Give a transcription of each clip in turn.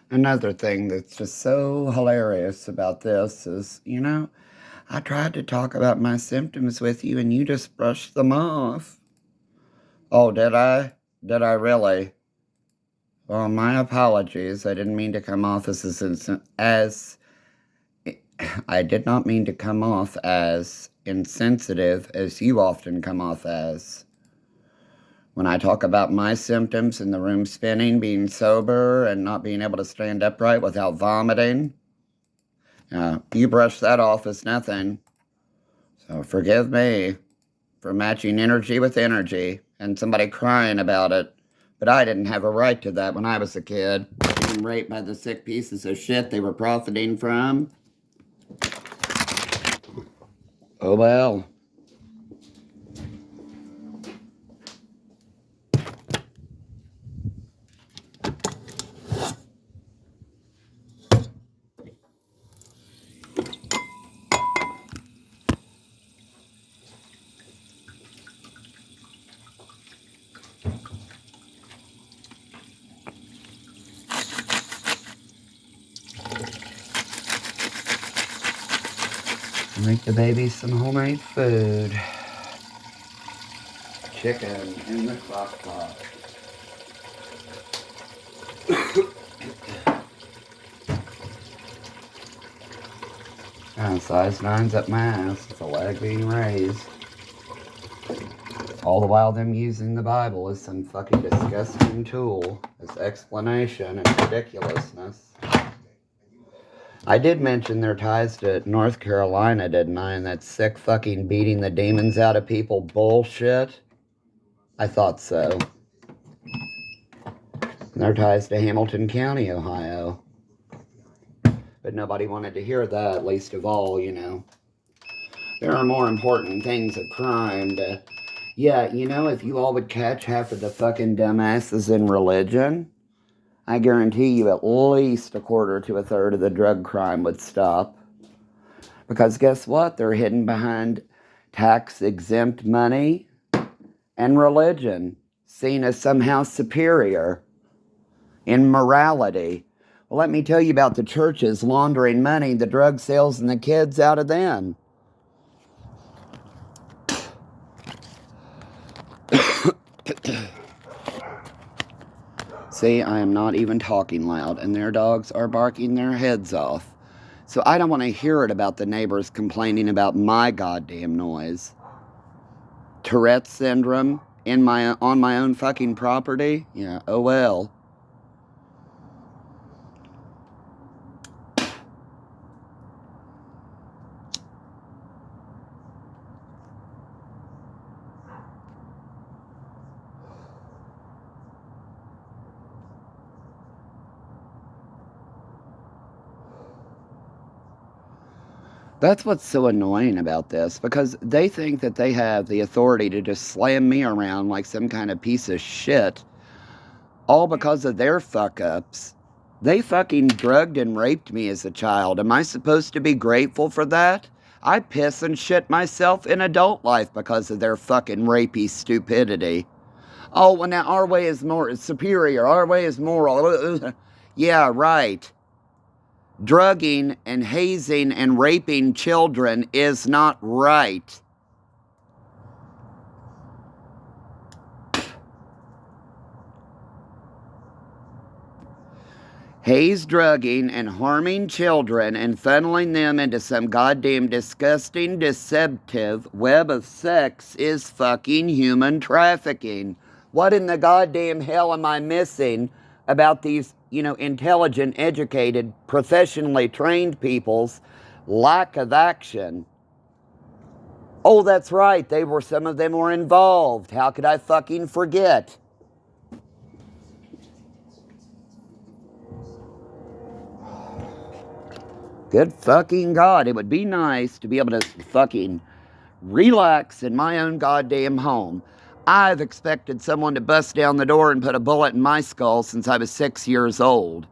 Another thing that's just so hilarious about this is, I tried to talk about my symptoms with you and you just brushed them off. Oh, did I? Did I really? Well, my apologies. I didn't mean to come off as I did not mean to come off as insensitive as you often come off as. When I talk about my symptoms in the room spinning, being sober, and not being able to stand upright without vomiting, you brush that off as nothing. So forgive me for matching energy with energy and somebody crying about it. But I didn't have a right to that when I was a kid, being raped by the sick pieces of shit they were profiting from. Oh well. Make the baby some homemade food. Chicken in the crock pot. Size 9's up my ass. It's a leg being raised. All the while them using the Bible as some fucking disgusting tool as explanation and ridiculousness. I did mention their ties to North Carolina, didn't I? And that sick fucking beating the demons out of people bullshit. I thought so. And their ties to Hamilton County, Ohio. But nobody wanted to hear that, least of all, There are more important things of crime to... Yeah, if you all would catch half of the fucking dumbasses in religion, I guarantee you at least a quarter to a third of the drug crime would stop. Because guess what? They're hidden behind tax-exempt money and religion, seen as somehow superior in morality. Well, let me tell you about the churches laundering money, the drug sales, and the kids out of them. See, I am not even talking loud, and their dogs are barking their heads off. So I don't want to hear it about the neighbors complaining about my goddamn noise. Tourette's syndrome on my own fucking property? Yeah, oh well. That's what's so annoying about this, because they think that they have the authority to just slam me around like some kind of piece of shit, all because of their fuck-ups. They fucking drugged and raped me as a child. Am I supposed to be grateful for that? I piss and shit myself in adult life because of their fucking rapey stupidity. Oh, well, now our way is more superior. Our way is moral. Yeah, right. Drugging and hazing and raping children is not right. Haze drugging and harming children and funneling them into some goddamn disgusting, deceptive web of sex is fucking human trafficking. What in the goddamn hell am I missing about these, intelligent, educated, professionally trained people's lack of action? Oh, that's right. Some of them were involved. How could I fucking forget? Good fucking God, it would be nice to be able to fucking relax in my own goddamn home. I've expected someone to bust down the door and put a bullet in my skull since I was 6 years old.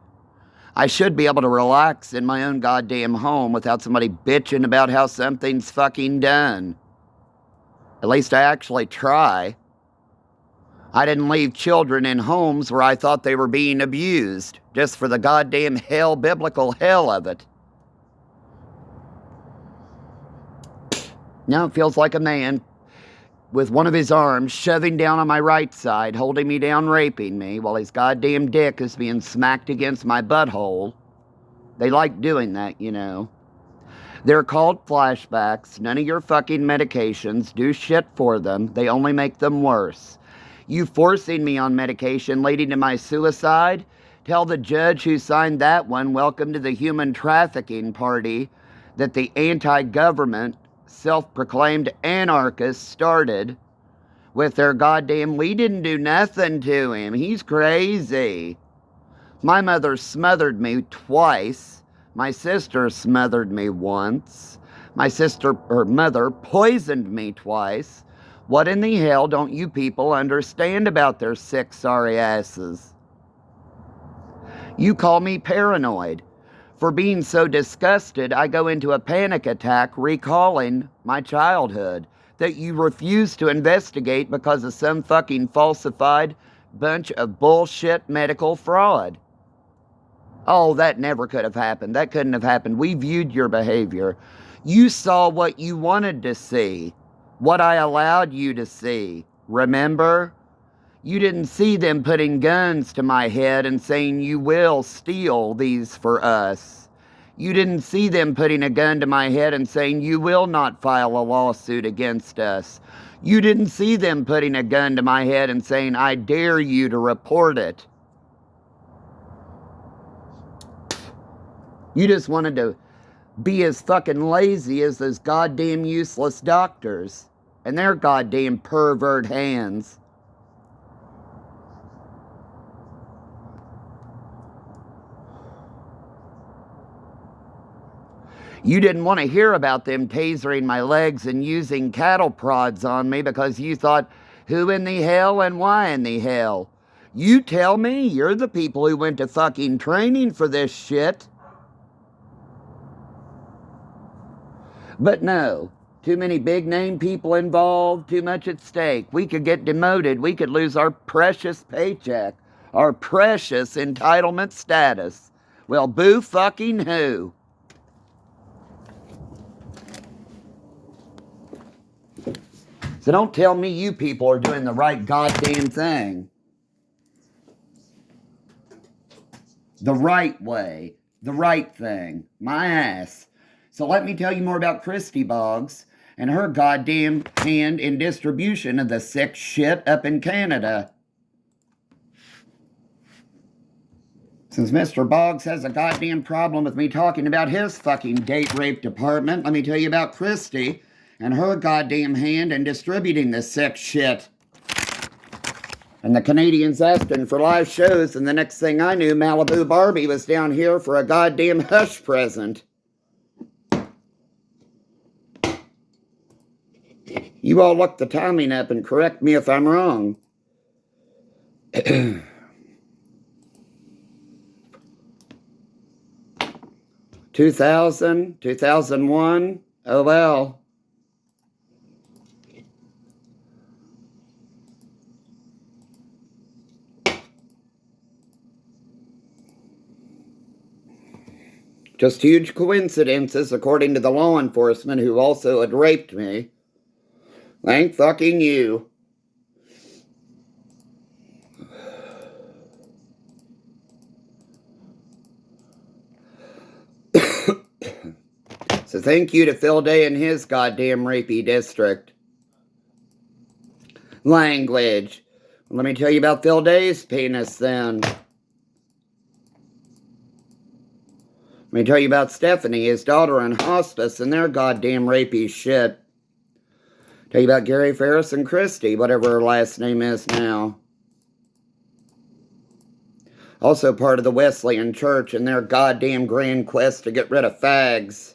I should be able to relax in my own goddamn home without somebody bitching about how something's fucking done. At least I actually try. I didn't leave children in homes where I thought they were being abused, just for the goddamn biblical hell of it. Now it feels like a man with one of his arms shoving down on my right side, holding me down, raping me, while his goddamn dick is being smacked against my butthole. They like doing that, you know. They're called flashbacks. None of your fucking medications do shit for them. They only make them worse. You forcing me on medication leading to my suicide? Tell the judge who signed that one, welcome to the human trafficking party that the anti-government, self-proclaimed anarchists started with their goddamn, we didn't do nothing to him. He's crazy. My mother smothered me twice. My sister smothered me once. My mother poisoned me twice. What in the hell don't you people understand about their sick, sorry asses? You call me paranoid. For being so disgusted, I go into a panic attack recalling my childhood that you refuse to investigate because of some fucking falsified bunch of bullshit medical fraud. Oh, that never could have happened. That couldn't have happened. We viewed your behavior. You saw what you wanted to see, what I allowed you to see. Remember? You didn't see them putting guns to my head and saying, you will steal these for us. You didn't see them putting a gun to my head and saying, you will not file a lawsuit against us. You didn't see them putting a gun to my head and saying, I dare you to report it. You just wanted to be as fucking lazy as those goddamn useless doctors and their goddamn pervert hands. You didn't want to hear about them tasering my legs and using cattle prods on me because you thought, who in the hell and why in the hell? You tell me, you're the people who went to fucking training for this shit. But no, too many big name people involved, too much at stake. We could get demoted. We could lose our precious paycheck, our precious entitlement status. Well, boo fucking who? So don't tell me you people are doing the right goddamn thing. The right way. The right thing. My ass. So let me tell you more about Christy Boggs and her goddamn hand in distribution of the sick shit up in Canada. Since Mr. Boggs has a goddamn problem with me talking about his fucking date rape department, let me tell you about Christy and her goddamn hand in distributing this sick shit. And the Canadians asking for live shows, and the next thing I knew, Malibu Barbie was down here for a goddamn hush present. You all look the timing up and correct me if I'm wrong. 2000, 2001, oh well. Just huge coincidences, according to the law enforcement who also had raped me. Thank fucking you. So thank you to Phil Day and his goddamn rapey district. Language. Let me tell you about Phil Day's penis then. Let me tell you about Stephanie, his daughter in hospice, and their goddamn rapey shit. Tell you about Gary Ferris and Christy, whatever her last name is now. Also part of the Wesleyan Church and their goddamn grand quest to get rid of fags.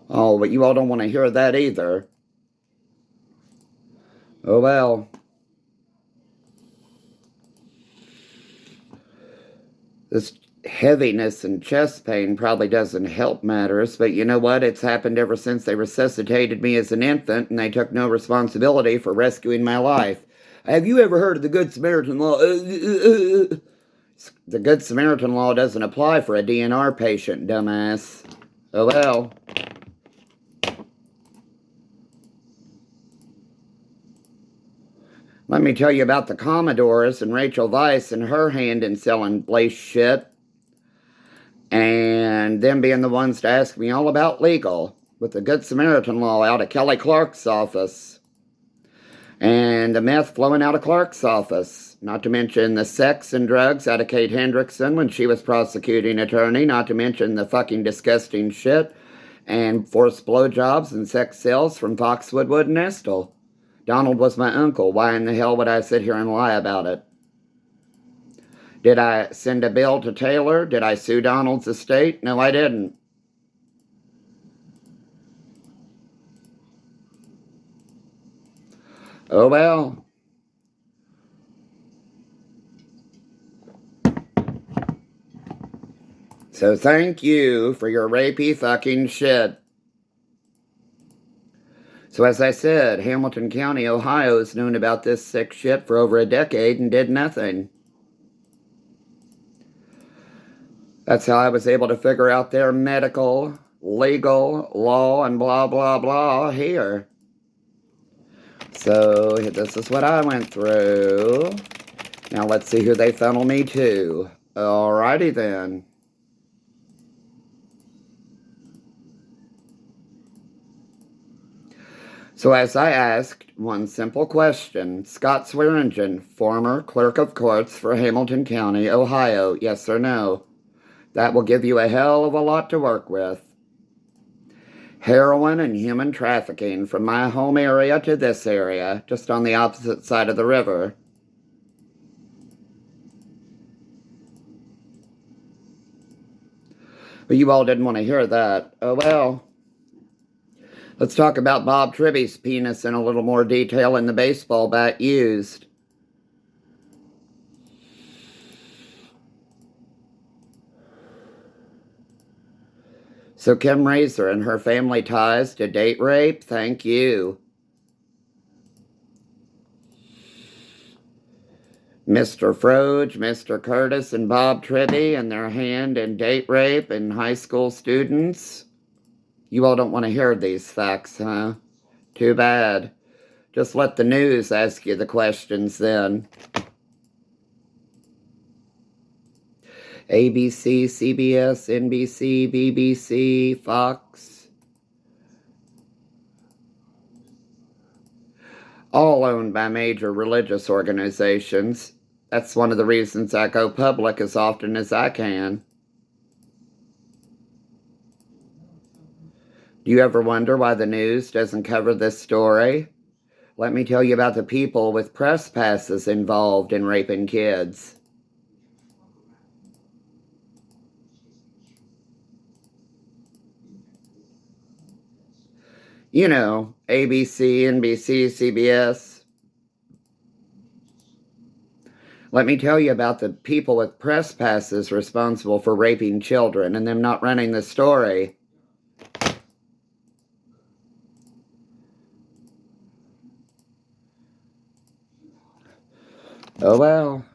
Oh, but you all don't want to hear that either. Oh well. This heaviness and chest pain probably doesn't help matters, but you know what? It's happened ever since they resuscitated me as an infant and they took no responsibility for rescuing my life. Have you ever heard of the Good Samaritan law? The Good Samaritan law doesn't apply for a DNR patient, dumbass. Oh well. Let me tell you about the Commodores and Rachel Weisz and her hand in selling lace shit. And them being the ones to ask me all about legal with the Good Samaritan law out of Kelly Clark's office. And the meth flowing out of Clark's office. Not to mention the sex and drugs out of Kate Hendrickson when she was prosecuting attorney. Not to mention the fucking disgusting shit and forced blowjobs and sex sales from Fox Woodward and Estill. Donald was my uncle. Why in the hell would I sit here and lie about it? Did I send a bill to Taylor? Did I sue Donald's estate? No, I didn't. Oh well. So thank you for your rapey fucking shit. So as I said, Hamilton County, Ohio has known about this sick shit for over a decade and did nothing. That's how I was able to figure out their medical, legal, law, and blah, blah, blah here. So this is what I went through. Now let's see who they funnel me to. Alrighty then. So as I asked one simple question, Scott Swearingen, former clerk of courts for Hamilton County, Ohio, yes or no? That will give you a hell of a lot to work with. Heroin and human trafficking from my home area to this area, just on the opposite side of the river. But you all didn't want to hear that. Oh well. Let's talk about Bob Tribby's penis in a little more detail and the baseball bat used. So Kim Razor and her family ties to date rape? Thank you. Mr. Froge, Mr. Curtis, and Bob Tribby and their hand in date rape and high school students? You all don't want to hear these facts, huh? Too bad. Just let the news ask you the questions then. ABC, CBS, NBC, BBC, Fox. All owned by major religious organizations. That's one of the reasons I go public as often as I can. Do you ever wonder why the news doesn't cover this story? Let me tell you about the people with press passes involved in raping kids. You know, ABC, NBC, CBS. Let me tell you about the people with press passes responsible for raping children and them not running the story. Oh well.